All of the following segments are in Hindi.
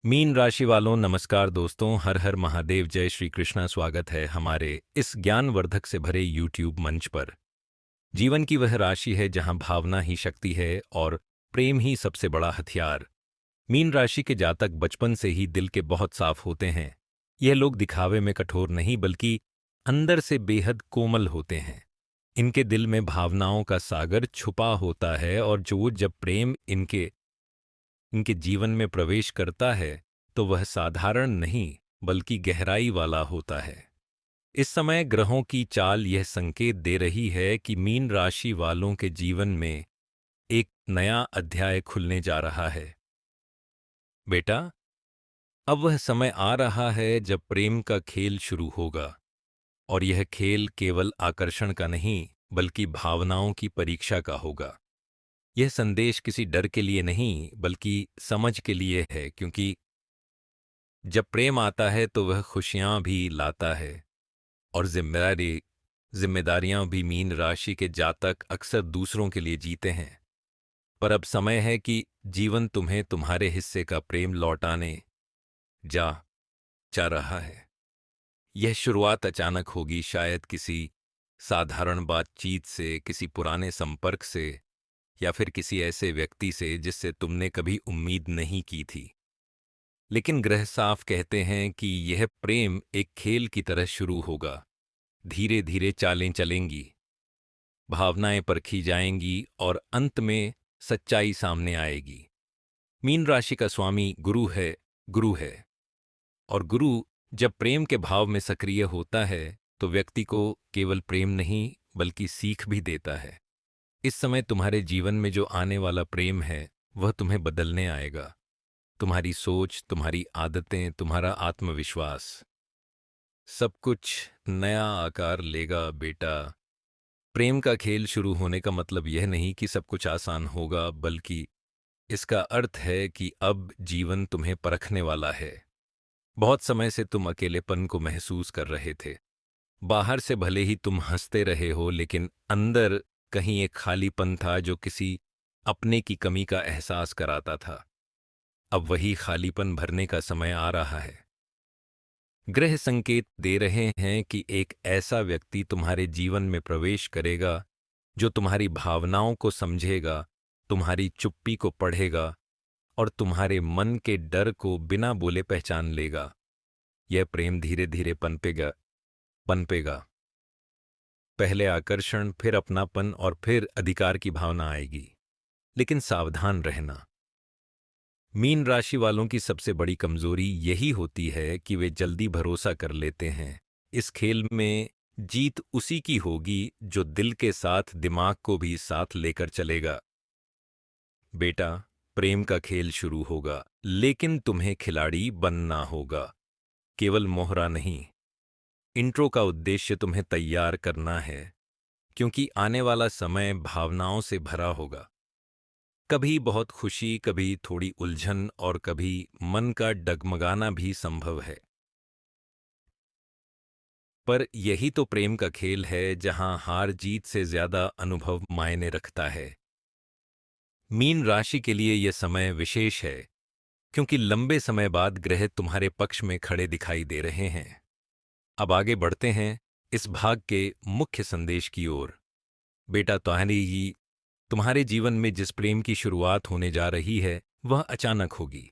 मीन राशि वालों नमस्कार दोस्तों, हर हर महादेव, जय श्री कृष्णा। स्वागत है हमारे इस ज्ञानवर्धक से भरे यूट्यूब मंच पर। जीवन की वह राशि है जहां भावना ही शक्ति है और प्रेम ही सबसे बड़ा हथियार। मीन राशि के जातक बचपन से ही दिल के बहुत साफ होते हैं। यह लोग दिखावे में कठोर नहीं बल्कि अंदर से बेहद कोमल होते हैं। इनके दिल में भावनाओं का सागर छुपा होता है और जो जब प्रेम इनके इनके जीवन में प्रवेश करता है तो वह साधारण नहीं बल्कि गहराई वाला होता है। इस समय ग्रहों की चाल यह संकेत दे रही है कि मीन राशि वालों के जीवन में एक नया अध्याय खुलने जा रहा है। बेटा, अब वह समय आ रहा है जब प्रेम का खेल शुरू होगा, और यह खेल केवल आकर्षण का नहीं बल्कि भावनाओं की परीक्षा का होगा। यह संदेश किसी डर के लिए नहीं बल्कि समझ के लिए है, क्योंकि जब प्रेम आता है तो वह खुशियां भी लाता है और जिम्मेदारियां भी। मीन राशि के जातक अक्सर दूसरों के लिए जीते हैं, पर अब समय है कि जीवन तुम्हें तुम्हारे हिस्से का प्रेम लौटाने जा जा रहा है। यह शुरुआत अचानक होगी, शायद किसी साधारण बातचीत से, किसी पुराने संपर्क से, या फिर किसी ऐसे व्यक्ति से जिससे तुमने कभी उम्मीद नहीं की थी। लेकिन ग्रह साफ कहते हैं कि यह प्रेम एक खेल की तरह शुरू होगा। धीरे धीरे चालें चलेंगी, भावनाएं परखी जाएंगी और अंत में सच्चाई सामने आएगी। मीन राशि का स्वामी गुरु है, और गुरु जब प्रेम के भाव में सक्रिय होता है तो व्यक्ति को केवल प्रेम नहीं बल्कि सीख भी देता है। इस समय तुम्हारे जीवन में जो आने वाला प्रेम है वह तुम्हें बदलने आएगा। तुम्हारी सोच, तुम्हारी आदतें, तुम्हारा आत्मविश्वास, सब कुछ नया आकार लेगा। बेटा, प्रेम का खेल शुरू होने का मतलब यह नहीं कि सब कुछ आसान होगा, बल्कि इसका अर्थ है कि अब जीवन तुम्हें परखने वाला है। बहुत समय से तुम अकेलेपन को महसूस कर रहे थे। बाहर से भले ही तुम हंसते रहे हो, लेकिन अंदर कहीं एक खालीपन था जो किसी अपने की कमी का एहसास कराता था। अब वही खालीपन भरने का समय आ रहा है। ग्रह संकेत दे रहे हैं कि एक ऐसा व्यक्ति तुम्हारे जीवन में प्रवेश करेगा जो तुम्हारी भावनाओं को समझेगा, तुम्हारी चुप्पी को पढ़ेगा और तुम्हारे मन के डर को बिना बोले पहचान लेगा। यह प्रेम धीरे धीरे पनपेगा। पहले आकर्षण, फिर अपनापन और फिर अधिकार की भावना आएगी। लेकिन सावधान रहना, मीन राशि वालों की सबसे बड़ी कमजोरी यही होती है कि वे जल्दी भरोसा कर लेते हैं। इस खेल में जीत उसी की होगी जो दिल के साथ दिमाग को भी साथ लेकर चलेगा। बेटा, प्रेम का खेल शुरू होगा, लेकिन तुम्हें खिलाड़ी बनना होगा, केवल मोहरा नहीं। इंट्रो का उद्देश्य तुम्हें तैयार करना है, क्योंकि आने वाला समय भावनाओं से भरा होगा। कभी बहुत खुशी, कभी थोड़ी उलझन और कभी मन का डगमगाना भी संभव है। पर यही तो प्रेम का खेल है, जहां हार जीत से ज्यादा अनुभव मायने रखता है। मीन राशि के लिए यह समय विशेष है, क्योंकि लंबे समय बाद ग्रह तुम्हारे पक्ष में खड़े दिखाई दे रहे हैं। अब आगे बढ़ते हैं इस भाग के मुख्य संदेश की ओर। बेटा, तुम्हारे जीवन में जिस प्रेम की शुरुआत होने जा रही है वह अचानक होगी।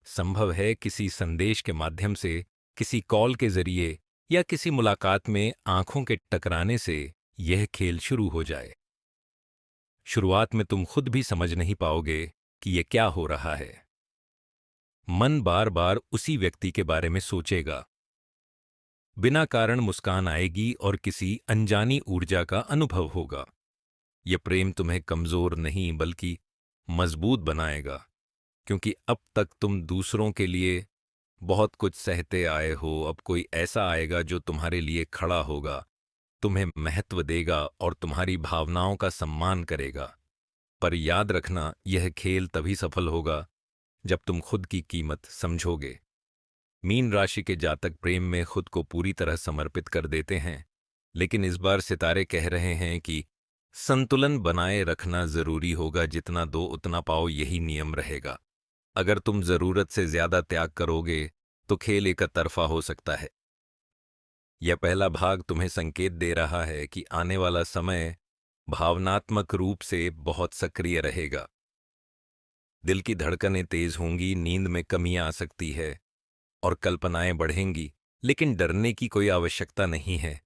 संभव है किसी संदेश के माध्यम से, किसी कॉल के जरिए या किसी मुलाकात में आंखों के टकराने से यह खेल शुरू हो जाए। शुरुआत में तुम खुद भी समझ नहीं पाओगे कि यह क्या हो रहा है। मन बार बार उसी व्यक्ति के बारे में सोचेगा। बिना कारण मुस्कान आएगी और किसी अनजानी ऊर्जा का अनुभव होगा। यह प्रेम तुम्हें कमजोर नहीं बल्कि मजबूत बनाएगा, क्योंकि अब तक तुम दूसरों के लिए बहुत कुछ सहते आए हो। अब कोई ऐसा आएगा जो तुम्हारे लिए खड़ा होगा, तुम्हें महत्व देगा और तुम्हारी भावनाओं का सम्मान करेगा। पर याद रखना, यह खेल तभी सफल होगा जब तुम खुद की कीमत समझोगे। मीन राशि के जातक प्रेम में खुद को पूरी तरह समर्पित कर देते हैं, लेकिन इस बार सितारे कह रहे हैं कि संतुलन बनाए रखना जरूरी होगा। जितना दो उतना पाओ, यही नियम रहेगा। अगर तुम जरूरत से ज्यादा त्याग करोगे तो खेल एक तरफा हो सकता है। यह पहला भाग तुम्हें संकेत दे रहा है कि आने वाला समय भावनात्मक रूप से बहुत सक्रिय रहेगा। दिल की धड़कनें तेज होंगी, नींद में कमी आ सकती है और कल्पनाएं बढ़ेंगी, लेकिन डरने की कोई आवश्यकता नहीं है,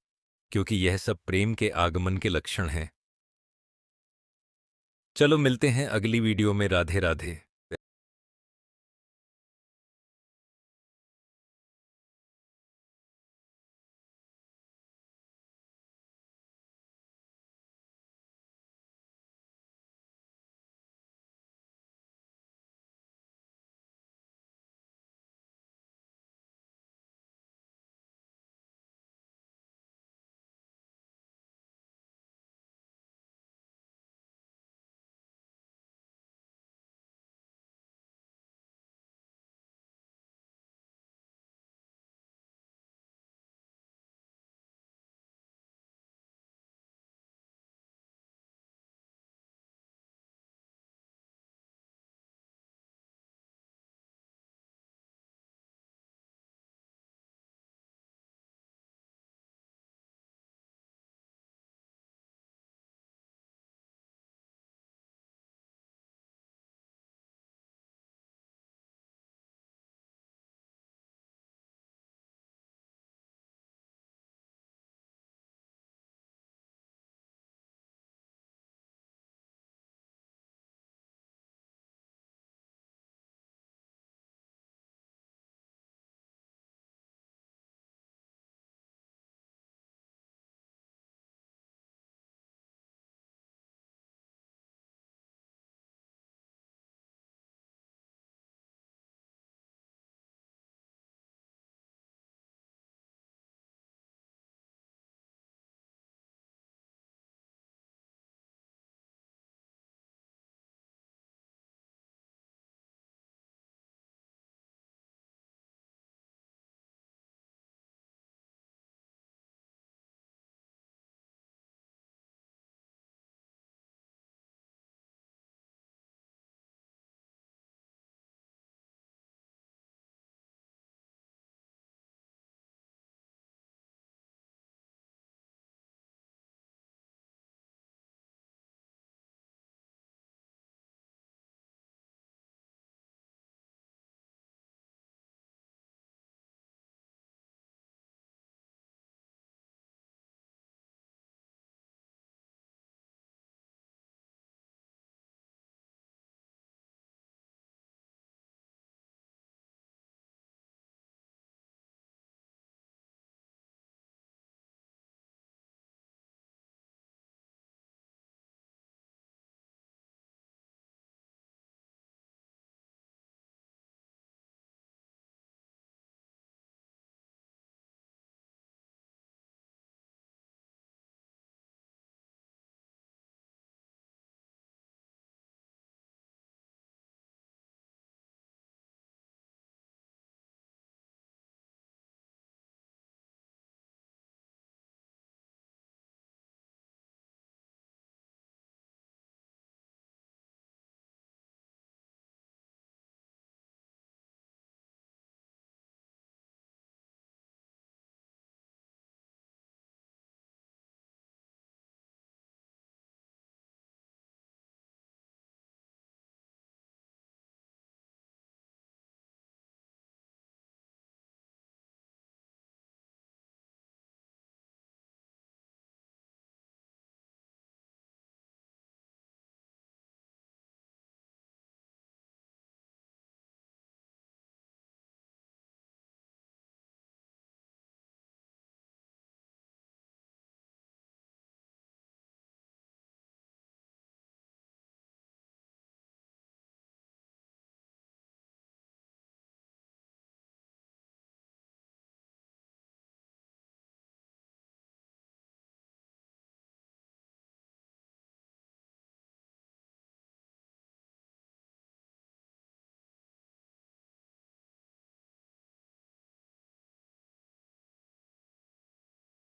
क्योंकि यह सब प्रेम के आगमन के लक्षण हैं। चलो मिलते हैं अगली वीडियो में। राधे राधे।